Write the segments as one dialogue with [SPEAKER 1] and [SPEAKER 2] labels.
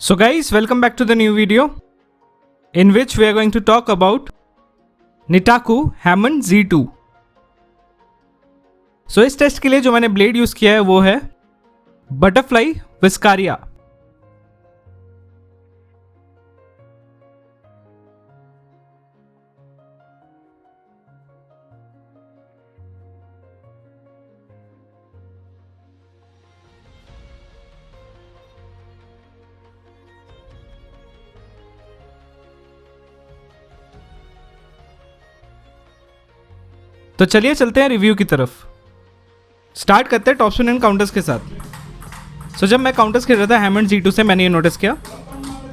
[SPEAKER 1] So guys, welcome back to the new video in which we are going to talk about Nitaku Hammond Z2। So इस test के लिए जो मैंने blade use किया है वो है बटरफ्लाई विस्कारिया। तो चलिए चलते हैं रिव्यू की तरफ। स्टार्ट करते हैं टॉप स्पिन एंड काउंटर्स के साथ। जब मैं काउंटर्स खेल रहा था हैमंड Z2 से मैंने ये नोटिस किया,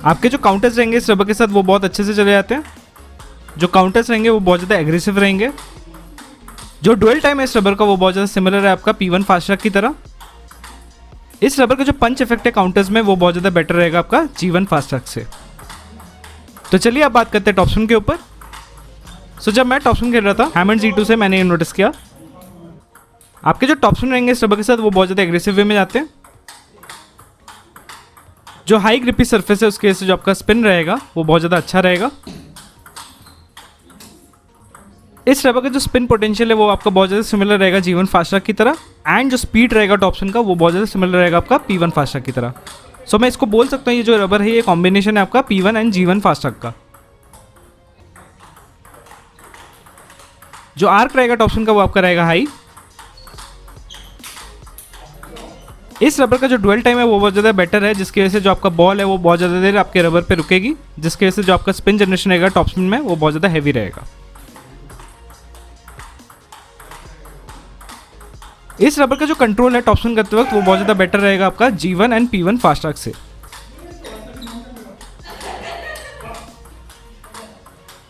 [SPEAKER 1] आपके जो काउंटर्स रहेंगे इस रबर के साथ वो बहुत अच्छे से चले जाते हैं। जो काउंटर्स रहेंगे वो बहुत ज़्यादा एग्रेसिव रहेंगे। जो डुअल टाइम है इस रबर का वो बहुत ज़्यादा सिमिलर है आपका P1 फास्ट ट्रैक की तरह। इस रबर का जो पंच इफेक्ट है काउंटर्स में वो बहुत ज़्यादा बेटर रहेगा आपका G1 फास्ट ट्रैक से। तो चलिए अब बात करते हैं टॉप स्पिन के ऊपर। जब मैं टॉप स्पिन खेल रहा था हैमंड Z2 से मैंने ये नोटिस किया, आपके जो टॉप स्पिन रहेंगे इस रबर के साथ वो बहुत ज़्यादा एग्रेसिव वे में जाते हैं। जो हाई ग्रिपी सरफेस है उसके वजह से जो आपका स्पिन रहेगा वो बहुत ज़्यादा अच्छा रहेगा। इस रबर का जो स्पिन पोटेंशियल है वो आपका बहुत ज़्यादा सिमिलर रहेगा G1 फास्ट ट्रैक की तरह, एंड जो स्पीड रहेगा टॉप स्पिन का वो बहुत ज़्यादा सिमिलर रहेगा आपका P1 फास्ट ट्रैक की तरह। मैं इसको बोल सकता हूँ ये जो रबर है ये कॉम्बिनेशन है आपका P1 and G1 fast track का। जो आर्क रहेगा टॉप स्पिन का वो आपका रहेगा हाई। इस रबर का जो डुअल टाइम है वो बहुत ज़्यादा बेटर है, जिसकी वजह से जो आपका बॉल है वो बहुत ज़्यादा देर आपके रबर पे रुकेगी, जिसकी वजह से जो आपका स्पिन जनरेशन रहेगा टॉप स्पिन में वो बहुत ज़्यादा हैवी रहेगा। इस रबर का जो कंट्रोल है टॉप स्पिन करते वक्त वो बहुत ज़्यादा बेटर रहेगा आपका G1 and P1 fast track से।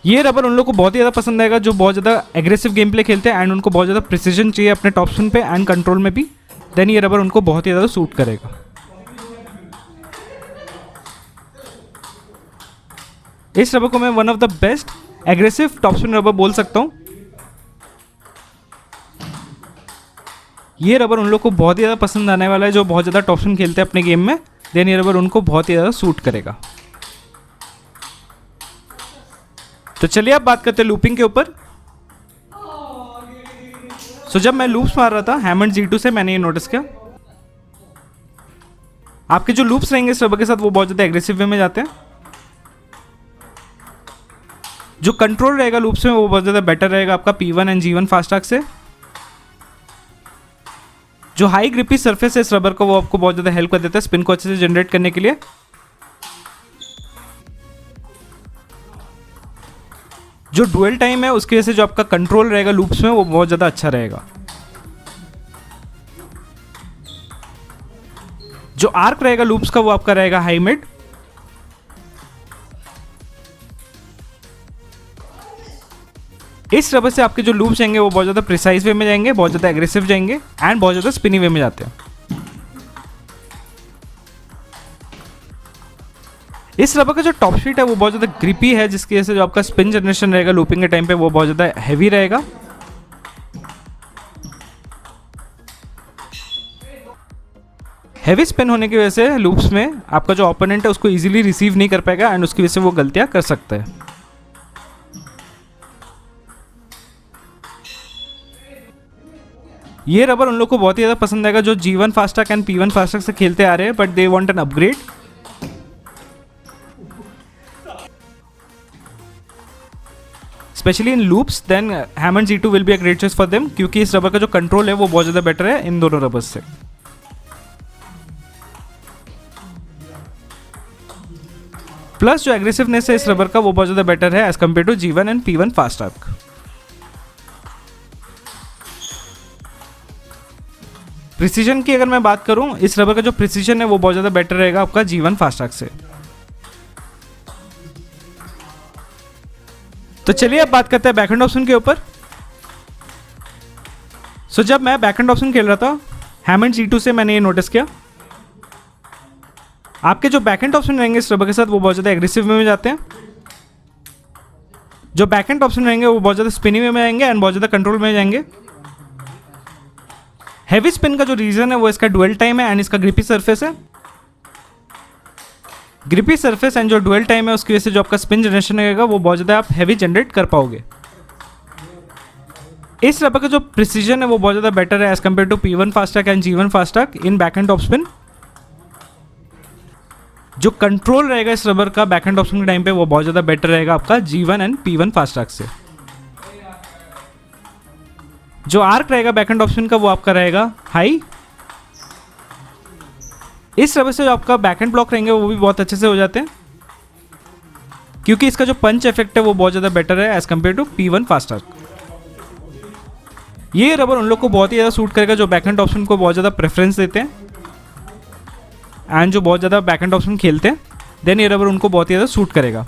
[SPEAKER 1] ये रबर उन लोगों को बहुत ही ज़्यादा पसंद आएगा जो बहुत ज़्यादा एग्रेसिव गेम प्ले खेलते हैं एंड उनको बहुत ज़्यादा प्रिसीजन चाहिए अपने टॉप स्पिन पे एंड कंट्रोल में भी। देन ये रबर उनको बहुत ही ज़्यादा सूट करेगा। इस रबर को मैं one of the best aggressive top spin rubber बोल सकता हूँ। ये रबर उन लोगों को बहुत ही ज़्यादा पसंद आने वाला है जो बहुत ज़्यादा टॉप स्पिन खेलते हैं अपने गेम में। देन ये रबर उनको बहुत ही ज़्यादा सूट करेगा। तो चलिए अब बात करते हैं लूपिंग के ऊपर। जब मैं लूप्स मार रहा था हैमंड Z2 से मैंने ये नोटिस किया, आपके जो लूप्स रहेंगे इस रबर के साथ वो बहुत ज़्यादा एग्रेसिव वे में जाते हैं। जो कंट्रोल रहेगा लूप्स में वो बहुत ज़्यादा बेटर रहेगा आपका P1 and G1 fast track से। जो हाई ग्रिपी सरफेस है इस रबर का वो आपको बहुत ज़्यादा हेल्प कर देता है स्पिन को अच्छे से जनरेट करने के लिए। जो डुअल टाइम है उसकी वजह से जो आपका कंट्रोल रहेगा लूप्स में वो बहुत ज़्यादा अच्छा रहेगा। जो आर्क रहेगा लूप्स का वो आपका रहेगा हाई मिड। इस रबर से आपके जो लूप्स जाएंगे वो बहुत ज़्यादा प्रिसाइज वे में जाएंगे, बहुत ज़्यादा एग्रेसिव जाएंगे एंड बहुत ज़्यादा स्पिनी वे में जाते हैं। इस रबर का जो टॉप शीट है वो बहुत ज़्यादा ग्रिपी है, जिसकी वजह से जो आपका स्पिन जनरेशन रहेगा लूपिंग के टाइम पे वो बहुत ज़्यादा हैवी रहेगा। हैवी स्पिन होने की वजह से लूप्स में आपका जो ओपोनेंट है उसको इजीली रिसीव नहीं कर पाएगा एंड उसकी वजह से वो गलतियां कर सकता है। ये रबर उन लोग को बहुत ही ज़्यादा पसंद आएगा जो G1 fast track and P1 fast track से खेलते आ रहे हैं but they want an upgrade. Especially in loops then Hammond Z2 will be a great choice for them, क्योंकि इस रबर का जो कंट्रोल है वो बहुत ज़्यादा बेटर है इन दोनों रबर्स से। प्लस जो एग्रेसिवनेस है इस रबर का वो बहुत ज़्यादा बेटर है as compare to G1 and P1 fast track. Precision की अगर मैं बात करूं, इस रबर का जो प्रिसीजन है वो बहुत ज़्यादा बेटर रहेगा आपका G1 फास्ट ट्रैक से। तो चलिए अब बात करते हैं बैकहैंड ऑप्शन के ऊपर। जब मैं बैकहैंड ऑप्शन खेल रहा था हैमंड Z2 से मैंने ये नोटिस किया, आपके जो बैकहैंड ऑप्शन रहेंगे इस रबर के साथ वो बहुत ज़्यादा एग्रेसिव वे में जाते हैं। जो बैकहैंड ऑप्शन रहेंगे वो बहुत ज़्यादा स्पिनी वे में आएंगे एंड बहुत ज़्यादा कंट्रोल में जाएंगे। हैवी स्पिन का जो रीजन है वो इसका डुअल टाइम है एंड इसका ग्रिपी सरफेस है। ग्रिपी सरफेस एंड जो डुअल टाइम है उसकी वजह से जो आपका स्पिन जनरेशन रहेगा वो बहुत ज़्यादा आप हैवी जनरेट कर पाओगे। इस रबर का जो प्रिसीजन है वो बहुत ज़्यादा बेटर है as compare to P1 fast track and G1 fast track in backhand top spin. जो कंट्रोल रहेगा इस रबर का बैक एंड टॉप स्पिन के टाइम पे वो बहुत ज़्यादा बेटर रहेगा आपका G1 एंड P1 फास्टैग से। जो आर्क रहेगा बैक एंड टॉप स्पिन का वो आपका रहेगा हाई। इस रबर से जो आपका बैक एंड ब्लॉक रहेंगे वो भी बहुत अच्छे से हो जाते हैं क्योंकि इसका जो पंच इफेक्ट है वो बहुत ज़्यादा बेटर है as compare to P1 fast track. ये रबर उन लोग को बहुत ही ज़्यादा सूट करेगा जो बैक एंड टॉप स्पिन को बहुत ज़्यादा प्रेफरेंस देते हैं एंड जो बहुत ज़्यादा बैक एंड टॉप स्पिन खेलते हैं, देन ये रबर उनको बहुत ही ज़्यादा सूट करेगा।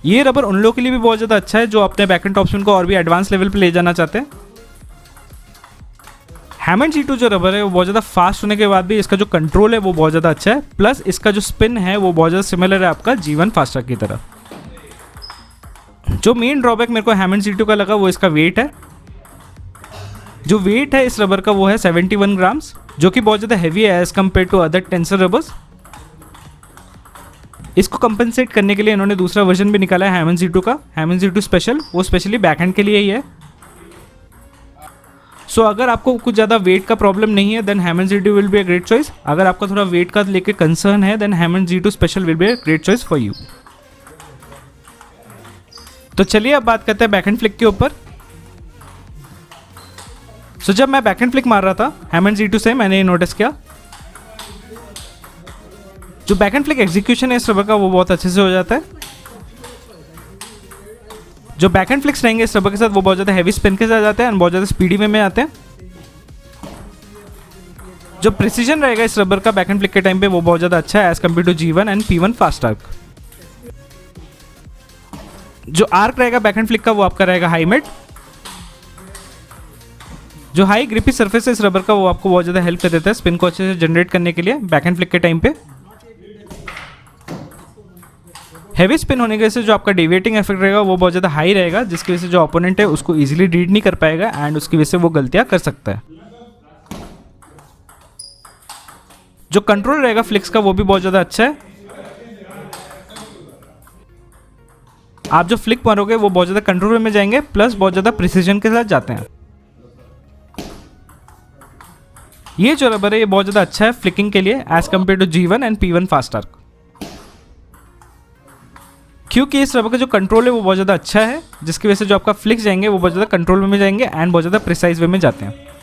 [SPEAKER 1] ये रबर उन लोगों के लिए भी बहुत ज़्यादा अच्छा है जो अपने बैक एंड टॉप स्पिन को और भी एडवांस लेवल पे ले जाना चाहते हैं। हैमंड G2 जो रबर है वो बहुत ज़्यादा फास्ट होने के बाद भी इसका जो कंट्रोल है वो बहुत ज़्यादा अच्छा है, प्लस इसका जो स्पिन है वो बहुत ज़्यादा सिमिलर है आपका G1 फास्टैग की तरह। जो मेन ड्रॉबैक मेरे को हैमंड G2 का लगा वो इसका वेट है। जो वेट है इस रबर का वो है 71 ग्राम्स, जो कि बहुत ज़्यादा हैवी है as compare to other tensor rubbers. इसको कंपनसेट करने के लिए इन्होंने दूसरा वर्जन भी निकाला है हैमंड G2 का, हैमंड G2 स्पेशल, वो स्पेशली बैकहैंड के लिए ही है। सो अगर आपको कुछ ज़्यादा वेट का प्रॉब्लम नहीं है then Hammond G2 will be a great choice. अगर आपका थोड़ा वेट का लेके कंसर्न है then Hammond G2 special will be a great choice for you. तो चलिए अब बात करते हैं बैकहैंड फ्लिक के ऊपर। सो जब मैं बैकहैंड फ्लिक मार रहा था हैमंड G2 से मैंने ये नोटिस किया जो बैकहैंड फ्लिक एग्जीक्यूशन है इस रबर का वो बहुत अच्छे से हो जाता है। जो बैकहैंड फ्लिक्स रहेंगे इस रबर के साथ वो बहुत ज़्यादा हैवी स्पिन के साथ जाते हैं एंड बहुत ज़्यादा स्पीडी वे में आते हैं। जो प्रिसीजन रहेगा इस रबर का बैकहैंड फ्लिक के टाइम पे वो बहुत ज़्यादा अच्छा है as compare to G1 and P1 fast track. जो आर्क रहेगा बैकहैंड फ्लिक का वो आपका रहेगा हाई मिड। जो हाई ग्रिपी सरफेस है इस रबर का वो आपको बहुत ज़्यादा हेल्प कर देता है स्पिन को अच्छे से जनरेट करने के लिए बैकहैंड फ्लिक के टाइम पे। हैवी स्पिन होने की वजह से जो आपका डेविएटिंग इफेक्ट रहेगा वो बहुत ज़्यादा हाई रहेगा, जिसकी वजह से जो ओपोनेंट है उसको इजीली रीड नहीं कर पाएगा एंड उसकी वजह से वो गलतियां कर सकता है। जो कंट्रोल रहेगा फ्लिक्स का वो भी बहुत ज़्यादा अच्छा है। आप जो फ्लिक मारोगे वो बहुत ज़्यादा कंट्रोल में जाएंगे प्लस बहुत ज़्यादा प्रिसीजन के साथ जाते हैं। ये जो रबर है ये बहुत ज़्यादा अच्छा है फ्लिकिंग के लिए as compare to G1 and P1 fast track, क्योंकि इस रबर का जो कंट्रोल है वो बहुत ज़्यादा अच्छा है, जिसकी वजह से जो आपका फ्लिक्स जाएंगे वो बहुत ज़्यादा कंट्रोल वे में जाएंगे एंड बहुत ज़्यादा प्रिसाइज वे में जाते हैं।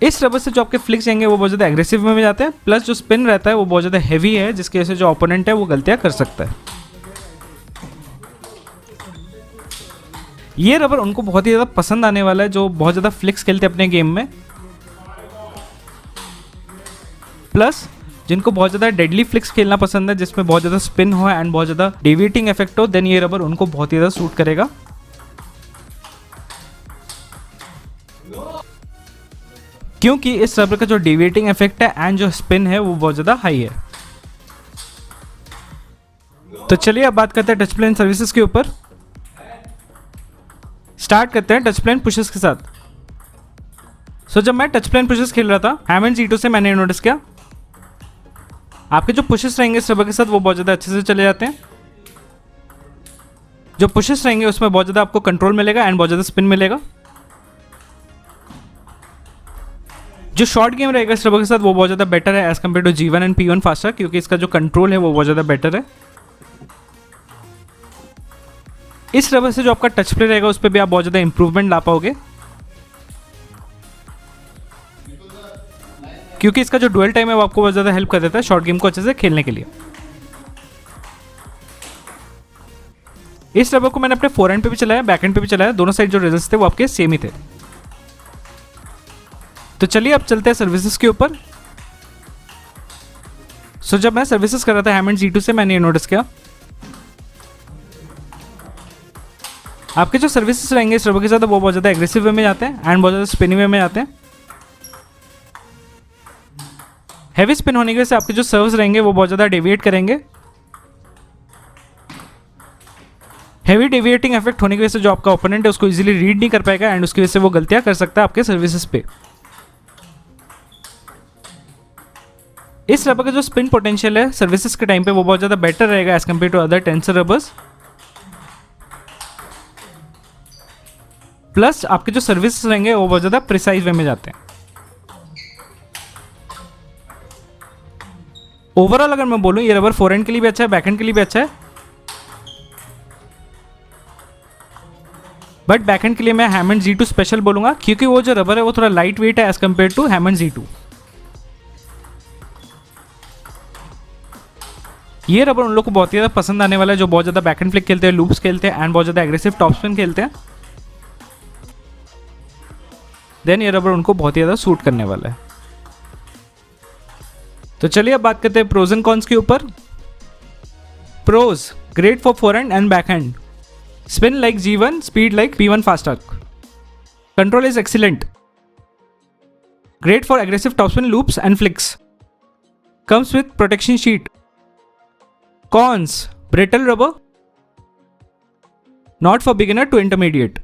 [SPEAKER 1] इस रबर से जो आपके फ्लिक्स जाएंगे वो बहुत ज़्यादा एग्रेसिव वे में जाते हैं, प्लस जो स्पिन रहता है वो बहुत ज़्यादा हैवी है, जिसकी वजह से जो ओपोनेंट है वो गलतियाँ कर सकता है। ये रबर उनको बहुत ही ज़्यादा पसंद आने वाला है जो बहुत ज़्यादा फ्लिक्स खेलते हैं अपने गेम में, प्लस जिनको बहुत ज़्यादा डेडली फ्लिक्स खेलना पसंद है जिसमें बहुत ज़्यादा स्पिन हो एंड बहुत ज़्यादा डेविएटिंग इफेक्ट हो, देन ये रबर उनको बहुत ही ज़्यादा सूट करेगा। क्योंकि इस रबर का जो डेविएटिंग इफेक्ट है एंड जो स्पिन है वो बहुत ज़्यादा हाई है। तो चलिए अब बात करते हैं टच प्लेन सर्विसेज के ऊपर। स्टार्ट करते हैं टच प्लेन पुशेस के साथ। सो जब मैं टच प्लेन पुशेस खेल रहा था हैमंड G2 से मैंने नोटिस किया आपके जो पुशेस रहेंगे इस रबर के साथ वो बहुत ज़्यादा अच्छे से चले जाते हैं। जो पुशेस रहेंगे उसमें बहुत ज़्यादा आपको कंट्रोल मिलेगा एंड बहुत ज़्यादा स्पिन मिलेगा। जो शॉर्ट गेम रहेगा इस रबर के साथ वो बहुत ज़्यादा बेटर है as compare to G1 and P1 fast track, क्योंकि इसका जो कंट्रोल है वो बहुत ज़्यादा बेटर है। इस रबर से जो आपका टच प्ले रहेगा उस पर भी आप बहुत ज़्यादा इंप्रूवमेंट ला पाओगे, क्योंकि इसका जो डुअल टाइम है वो आपको बहुत ज़्यादा हेल्प कर देता है शॉर्ट गेम को अच्छे से खेलने के लिए। इस रबर को मैंने अपने फोरहैंड पे भी चलाया, बैकहैंड पे भी चलाया, दोनों साइड जो रिजल्ट्स थे वो आपके सेम ही थे। तो चलिए अब चलते हैं सर्विसेज के ऊपर। सो जब मैं सर्विसेज कर रहा था हैमंड G2 से मैंने ये नोटिस किया आपके जो सर्विसेज रहेंगे इस रबर के साथ वो बहुत ज़्यादा एग्रेसिव वे में जाते हैं एंड बहुत ज़्यादा स्पिनी वे में जाते हैं। हैवी स्पिन होने की वजह से आपके जो सर्व्स रहेंगे वो बहुत ज़्यादा डेविएट करेंगे। हैवी डेविएटिंग इफेक्ट होने की वजह से जो आपका ओपोनेंट है उसको इजीली रीड नहीं कर पाएगा एंड उसकी वजह से वो गलतियां कर सकता है आपके सर्विसेज पे। इस रबर का जो स्पिन पोटेंशियल है सर्विसेज के टाइम पे वो बहुत ज़्यादा बेटर रहेगा as compare to other tensor rubbers. Plus आपके जो सर्विसेज रहेंगे वो बहुत ज़्यादा प्रिसाइज वे में जाते हैं। ओवरऑल अगर मैं बोलूँ ये रबर फोरहैंड के लिए भी अच्छा है, बैकहैंड के लिए भी अच्छा है, बट बैकहैंड के लिए मैं हैमंड Z2 स्पेशल बोलूँगा क्योंकि वो जो रबर है वो थोड़ा लाइट वेट है as compare to Hammond Z2। ये रबर उन लोग को बहुत ही ज़्यादा पसंद आने वाला है जो बहुत ज़्यादा बैकहैंड फ्लिक खेलते हैं, लूप्स खेलते हैं एंड बहुत ज़्यादा एग्रेसिव टॉप स्पिन खेलते हैं। देन ये रबर उनको बहुत ही ज़्यादा सूट करने वाला है। तो चलिए अब बात करते हैं प्रोज एंड कॉन्स के ऊपर। Pros, great for forehand and backhand, spin like G1, speed like P1 fast arc, control is excellent, great for aggressive topspin loops and flicks, comes with protection sheet. Cons, brittle rubber, not for beginner to intermediate.